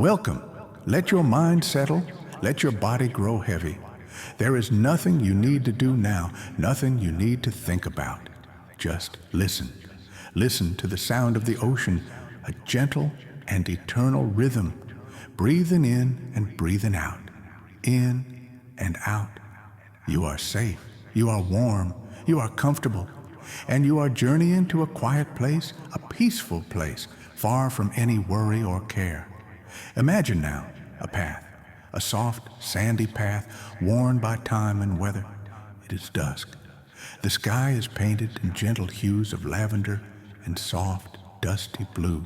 Welcome. Let your mind settle. Let your body grow heavy. There is nothing you need to do now, nothing you need to think about. Just listen. Listen to the sound of the ocean, a gentle and eternal rhythm, breathing in and breathing out, in and out. You are safe, you are warm, you are comfortable, and you are journeying to a quiet place, a peaceful place, far from any worry or care. Imagine now a path, a soft, sandy path worn by time and weather. It is dusk. The sky is painted in gentle hues of lavender and soft, dusty blue.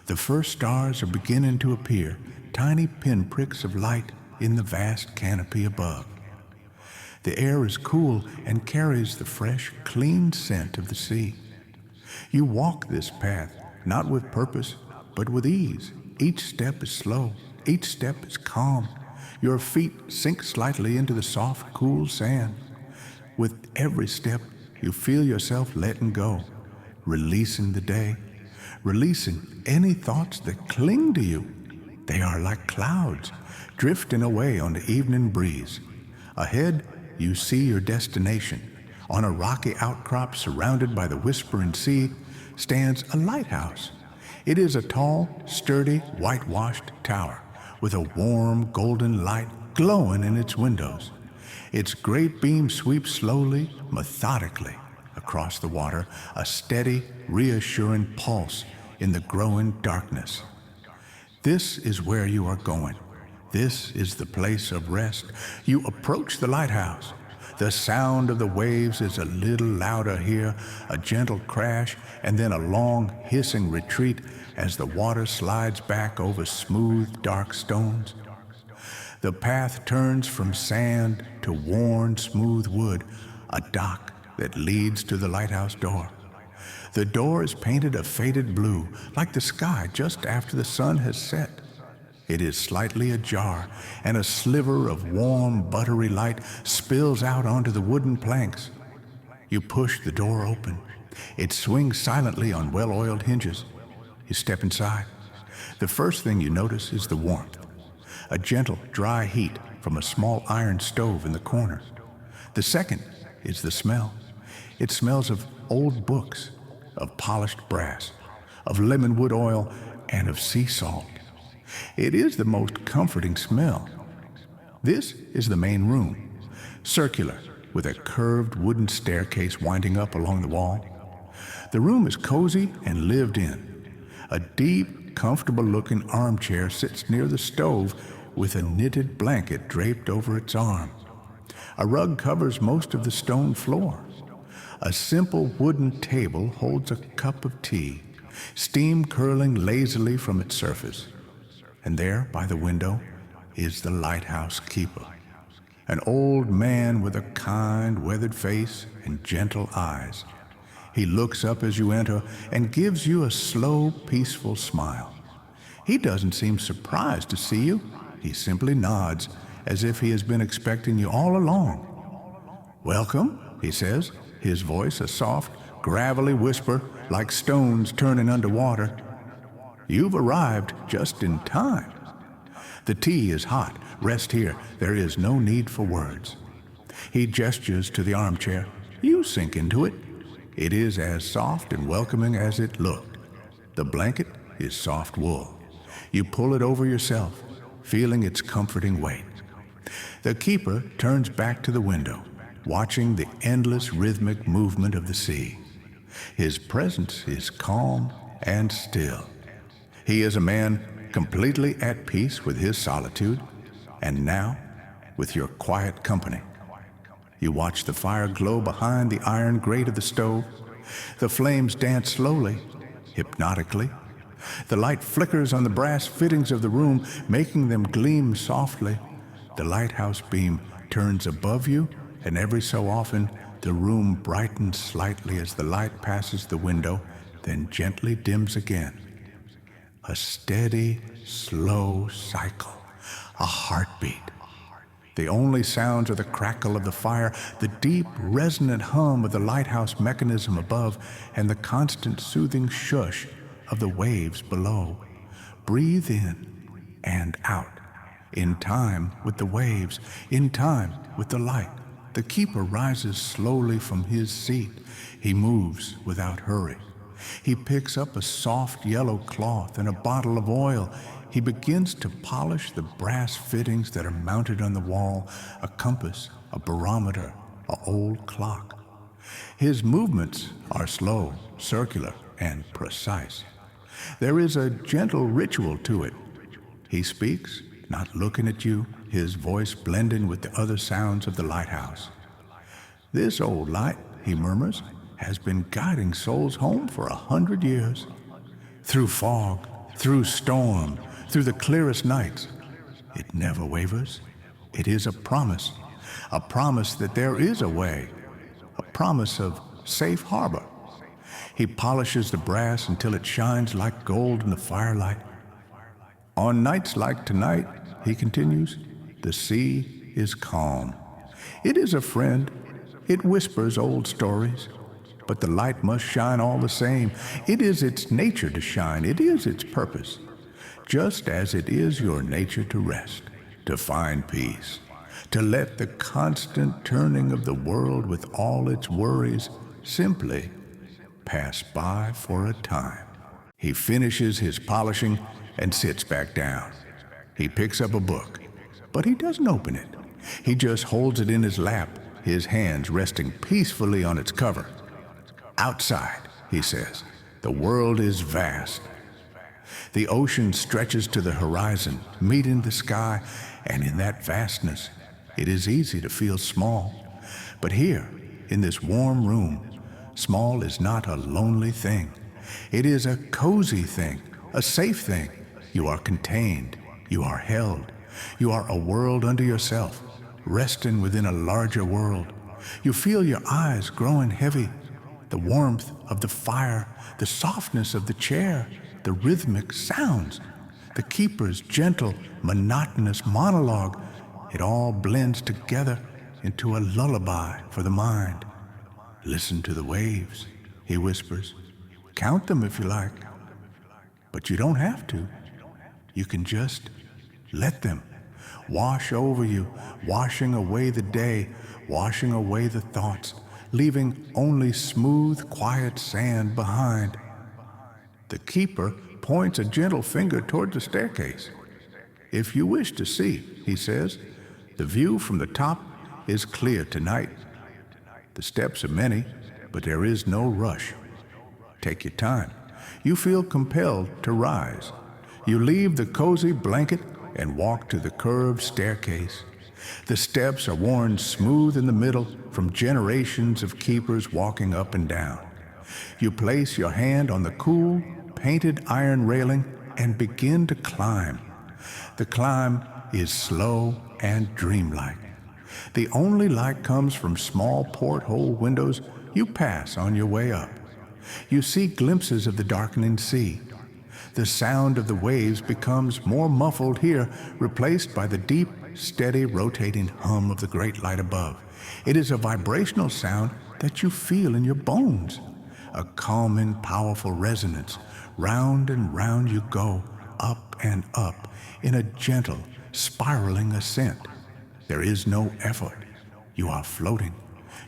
The first stars are beginning to appear, tiny pinpricks of light in the vast canopy above. The air is cool and carries the fresh, clean scent of the sea. You walk this path, not with purpose, but with ease. Each step is slow, each step is calm. Your feet sink slightly into the soft, cool sand. With every step, you feel yourself letting go, releasing the day, releasing any thoughts that cling to you. They are like clouds, drifting away on the evening breeze. Ahead, you see your destination. On a rocky outcrop surrounded by the whispering sea stands a lighthouse. It is a tall, sturdy, whitewashed tower with a warm, golden light glowing in its windows. Its great beam sweeps slowly, methodically across the water, a steady, reassuring pulse in the growing darkness. This is where you are going. This is the place of rest. You approach the lighthouse. The sound of the waves is a little louder here, a gentle crash, and then a long, hissing retreat as the water slides back over smooth, dark stones. The path turns from sand to worn, smooth wood, a dock that leads to the lighthouse door. The door is painted a faded blue, like the sky just after the sun has set. It is slightly ajar, and a sliver of warm, buttery light spills out onto the wooden planks. You push the door open. It swings silently on well-oiled hinges. You step inside. The first thing you notice is the warmth. A gentle, dry heat from a small iron stove in the corner. The second is the smell. It smells of old books, of polished brass, of lemonwood oil, and of sea salt. It is the most comforting smell. This is the main room, circular, with a curved wooden staircase winding up along the wall. The room is cozy and lived in. A deep, comfortable-looking armchair sits near the stove with a knitted blanket draped over its arm. A rug covers most of the stone floor. A simple wooden table holds a cup of tea, steam curling lazily from its surface. And there, by the window, is the lighthouse keeper, an old man with a kind, weathered face and gentle eyes. He looks up as you enter and gives you a slow, peaceful smile. He doesn't seem surprised to see you. He simply nods, as if he has been expecting you all along. "Welcome," he says, his voice a soft, gravelly whisper like stones turning underwater. "You've arrived just in time. The tea is hot. Rest here. There is no need for words." He gestures to the armchair. You sink into it. It is as soft and welcoming as it looked. The blanket is soft wool. You pull it over yourself, feeling its comforting weight. The keeper turns back to the window, watching the endless rhythmic movement of the sea. His presence is calm and still. He is a man completely at peace with his solitude, and now with your quiet company. You watch the fire glow behind the iron grate of the stove. The flames dance slowly, hypnotically. The light flickers on the brass fittings of the room, making them gleam softly. The lighthouse beam turns above you, and every so often the room brightens slightly as the light passes the window, then gently dims again. A steady, slow cycle, a heartbeat. The only sounds are the crackle of the fire, the deep, resonant hum of the lighthouse mechanism above, and the constant soothing shush of the waves below. Breathe in, and out, in time with the waves, in time with the light. The keeper rises slowly from his seat. He moves without hurry. He picks up a soft yellow cloth and a bottle of oil. He begins to polish the brass fittings that are mounted on the wall, a compass, a barometer, an old clock. His movements are slow, circular, and precise. There is a gentle ritual to it. He speaks, not looking at you, his voice blending with the other sounds of the lighthouse. This old light, he murmurs, has been guiding souls home for 100 years. Through fog, through storm, through the clearest nights. It never wavers. It is a promise that there is a way, a promise of safe harbor. He polishes the brass until it shines like gold in the firelight. On nights like tonight, he continues, the sea is calm. It is a friend. It whispers old stories. But the light must shine all the same. It is its nature to shine. It is its purpose. Just as it is your nature to rest, to find peace, to let the constant turning of the world with all its worries simply pass by for a time. He finishes his polishing and sits back down. He picks up a book, but he doesn't open it. He just holds it in his lap, his hands resting peacefully on its cover. Outside, he says, the world is vast. The ocean stretches to the horizon, meeting the sky, and in that vastness, it is easy to feel small. But here, in this warm room, small is not a lonely thing. It is a cozy thing, a safe thing. You are contained. You are held. You are a world unto yourself, resting within a larger world. You feel your eyes growing heavy. The warmth of the fire, the softness of the chair, the rhythmic sounds, the keeper's gentle, monotonous monologue, it all blends together into a lullaby for the mind. Listen to the waves, he whispers. Count them if you like, but you don't have to. You can just let them wash over you, washing away the day, washing away the thoughts, leaving only smooth, quiet sand behind. The keeper points a gentle finger toward the staircase. If you wish to see, he says, the view from the top is clear tonight. The steps are many, but there is no rush. Take your time. You feel compelled to rise. You leave the cozy blanket and walk to the curved staircase. The steps are worn smooth in the middle from generations of keepers walking up and down. You place your hand on the cool, painted iron railing and begin to climb. The climb is slow and dreamlike. The only light comes from small porthole windows you pass on your way up. You see glimpses of the darkening sea. The sound of the waves becomes more muffled here, replaced by the deep, steady, rotating hum of the great light above. It is a vibrational sound that you feel in your bones, a calming, powerful resonance. Round and round you go, up and up, in a gentle, spiraling ascent. There is no effort. You are floating.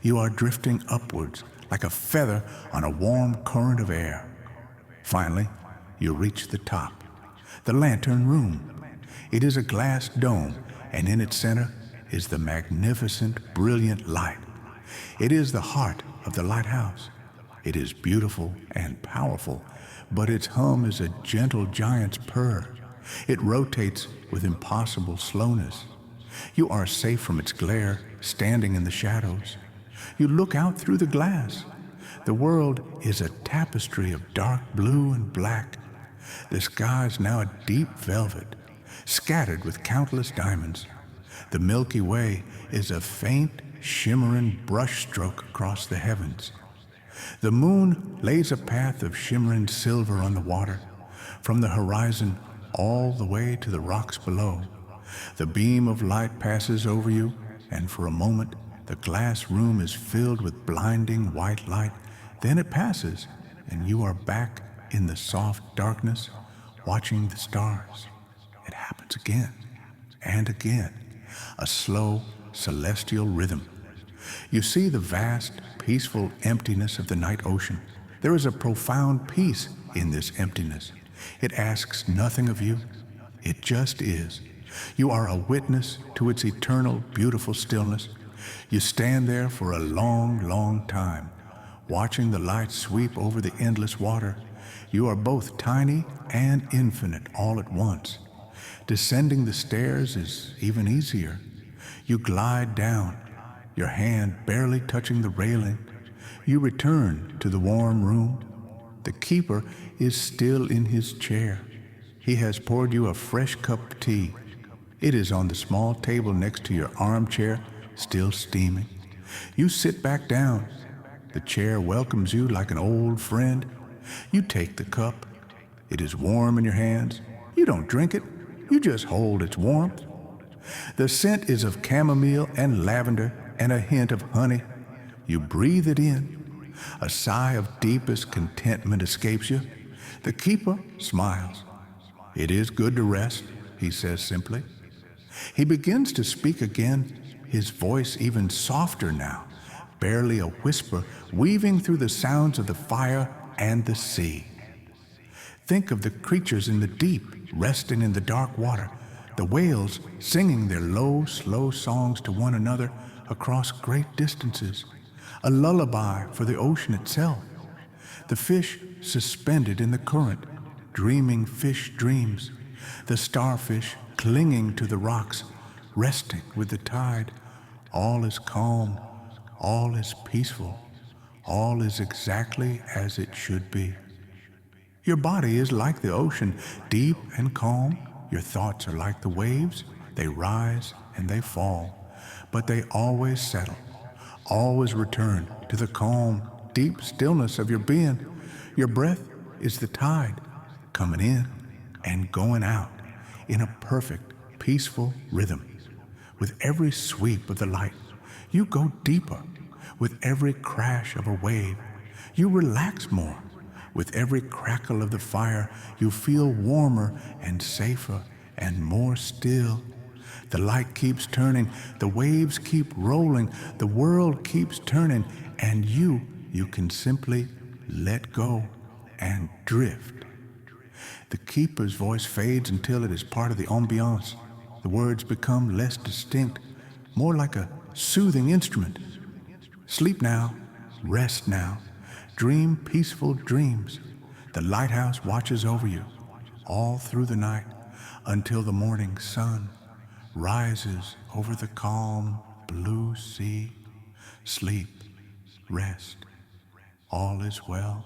You are drifting upwards like a feather on a warm current of air. Finally, you reach the top, the lantern room. It is a glass dome, and in its center is the magnificent, brilliant light. It is the heart of the lighthouse. It is beautiful and powerful, but its hum is a gentle giant's purr. It rotates with impossible slowness. You are safe from its glare, standing in the shadows. You look out through the glass. The world is a tapestry of dark blue and black. The sky is now a deep velvet, scattered with countless diamonds. The Milky Way is a faint, shimmering brushstroke across the heavens. The moon lays a path of shimmering silver on the water, from the horizon all the way to the rocks below. The beam of light passes over you, and for a moment the glass room is filled with blinding white light. Then it passes, and you are back in the soft darkness, watching the stars. It happens. happens again and again, a slow, celestial rhythm. You see the vast, peaceful emptiness of the night ocean. There is a profound peace in this emptiness. It asks nothing of you. It just is. You are a witness to its eternal, beautiful stillness. You stand there for a long, long time, watching the light sweep over the endless water. You are both tiny and infinite all at once. Descending the stairs is even easier. You glide down, your hand barely touching the railing. You return to the warm room. The keeper is still in his chair. He has poured you a fresh cup of tea. It is on the small table next to your armchair, still steaming. You sit back down. The chair welcomes you like an old friend. You take the cup. It is warm in your hands. You don't drink it. You just hold its warmth. The scent is of chamomile and lavender and a hint of honey. You breathe it in. A sigh of deepest contentment escapes you. The keeper smiles. "It is good to rest," he says simply. He begins to speak again, his voice even softer now, barely a whisper, weaving through the sounds of the fire and the sea. Think of the creatures in the deep, resting in the dark water, the whales singing their low, slow songs to one another across great distances, a lullaby for the ocean itself. The fish suspended in the current, dreaming fish dreams, the starfish clinging to the rocks, resting with the tide. All is calm, all is peaceful, all is exactly as it should be. Your body is like the ocean, deep and calm. Your thoughts are like the waves. They rise and they fall, but they always settle, always return to the calm, deep stillness of your being. Your breath is the tide, coming in and going out in a perfect, peaceful rhythm. With every sweep of the light, you go deeper. With every crash of a wave, you relax more. With every crackle of the fire, you feel warmer and safer and more still. The light keeps turning, the waves keep rolling, the world keeps turning, and you can simply let go and drift. The keeper's voice fades until it is part of the ambiance. The words become less distinct, more like a soothing instrument. Sleep now, rest now, dream peaceful dreams. The lighthouse watches over you all through the night until the morning sun rises over the calm blue sea. Sleep, rest, all is well.